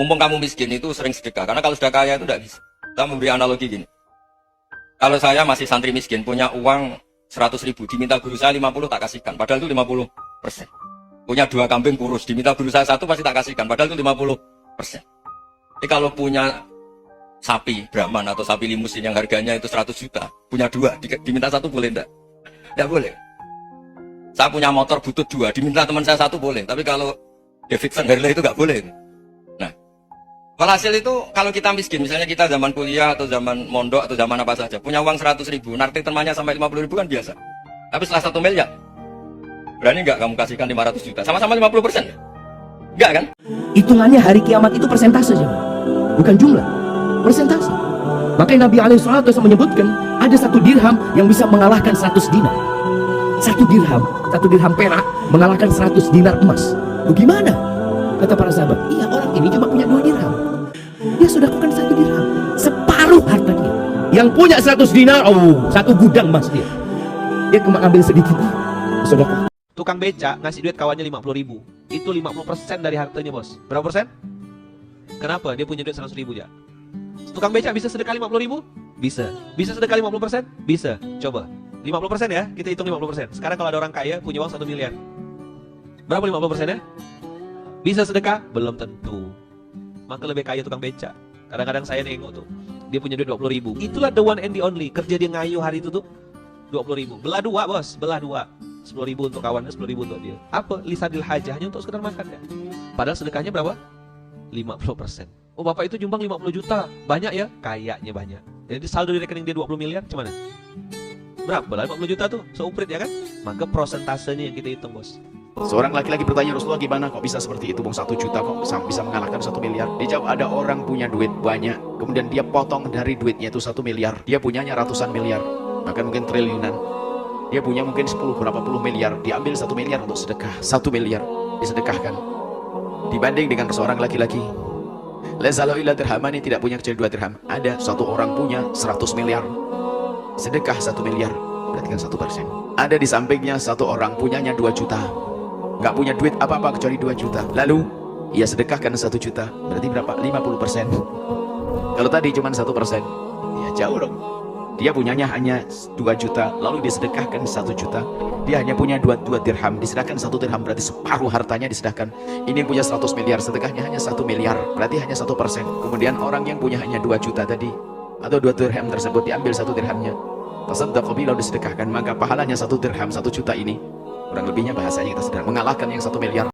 mumpung kamu miskin itu sering sedekah. Karena kalau sudah kaya itu tidak bisa. Saya memberi analogi gini. Kalau saya masih santri miskin, punya uang 100.000, diminta guru saya 50 tak kasihkan. Padahal itu 50%. Punya 2 kambing kurus, diminta guru saya 1 pasti tak kasihkan. Padahal itu 50%. Jadi kalau punya sapi Brahman atau sapi limusin yang harganya itu 100 juta, punya 2, diminta 1 boleh enggak? Tidak boleh. Saya punya motor butut 2, diminta teman saya 1 boleh. Tapi kalau Davidson Harley itu nggak boleh. Nah, walhasil itu kalau kita miskin, misalnya kita zaman kuliah atau zaman mondok atau zaman apa saja, punya uang 100.000, narik temannya sampai 50.000 kan biasa. Tapi setelah 1 miliar, berani nggak kamu kasihkan 500 juta? Sama-sama 50%? Enggak kan? Hitungannya hari kiamat itu persentase saja, bukan jumlah, persentase. Makanya Nabi SAW menyebutkan ada 1 dirham yang bisa mengalahkan 100 dinar. 1 dirham perak mengalahkan 100 dinar emas. Bagaimana? Kata para sahabat, iya orang ini cuma punya 2 dirham. Dia sudah lakukan 1 dirham, separuh harta dia. Yang punya 100 dinar, 1 gudang emas dia. Dia cuma ambil sedikit. Sedekah. Tukang beca ngasih duit kawannya 50.000. Itu 50% dari hartanya, bos. Berapa persen? Kenapa? Dia punya duit 100.000 ya. Tukang beca bisa sedekah 50.000? Bisa. Bisa sedekah 50%? Bisa. Coba. 50% ya, kita hitung 50%. Sekarang kalau ada orang kaya punya uang 1 miliar. Berapa 50% ya? Bisa sedekah? Belum tentu. Maka lebih kaya tukang beca. Kadang-kadang saya nengok tuh, dia punya duit 20.000. Itulah the one and the only. Kerja dia ngayu hari itu tuh 20.000. Belah 2, bos. Belah 2. 10.000 untuk kawannya, 10.000 untuk dia. Apa? Lisadil hajah, hanya untuk sekedar makan ya. Padahal sedekahnya berapa? 50%. Oh, bapak itu nyumbang 50 juta. Banyak ya? Kayaknya banyak. Jadi saldo di rekening dia 20 miliar, gimana? Berapa lah 50 juta tuh? Seuprit ya kan? Maka prosentasenya yang kita hitung, bos. Seorang laki-laki bertanya, Rasulullah gimana kok bisa seperti itu, bang 1 juta kok bisa mengalahkan 1 miliar? Dia jawab, ada orang punya duit banyak, kemudian dia potong dari duitnya itu 1 miliar. Dia punyanya ratusan miliar, bahkan mungkin triliunan. Dia punya mungkin 10 berapa puluh miliar, diambil 1 miliar untuk sedekah. 1 miliar disedekahkan. Dibanding dengan seorang laki-laki, lazalau illa dirhamani, tidak punya kecuali 2 dirham. Ada satu orang punya 100 miliar, sedekah 1 miliar, berarti kan 1%. Ada di sampingnya satu orang punyanya 2 juta, nggak punya duit apa-apa kecuali 2 juta. Lalu ia sedekahkan 1 juta, berarti berapa? 50%. Kalau tadi cuma 1%, ya jauh dong. Dia punyanya hanya 2 juta, lalu disedekahkan 1 juta. Dia hanya punya 2 dirham, disedekahkan 1 dirham, berarti separuh hartanya disedekahkan. Ini yang punya 100 miliar, sedekahnya hanya 1 miliar, berarti hanya 1%. Kemudian orang yang punya hanya 2 juta tadi, atau 2 dirham tersebut, diambil 1 dirhamnya, tasaddaq bihi, lalu disedekahkan, maka pahalanya 1 dirham, 1 juta ini, kurang lebihnya bahasanya kita sedang mengalahkan yang 1 miliar.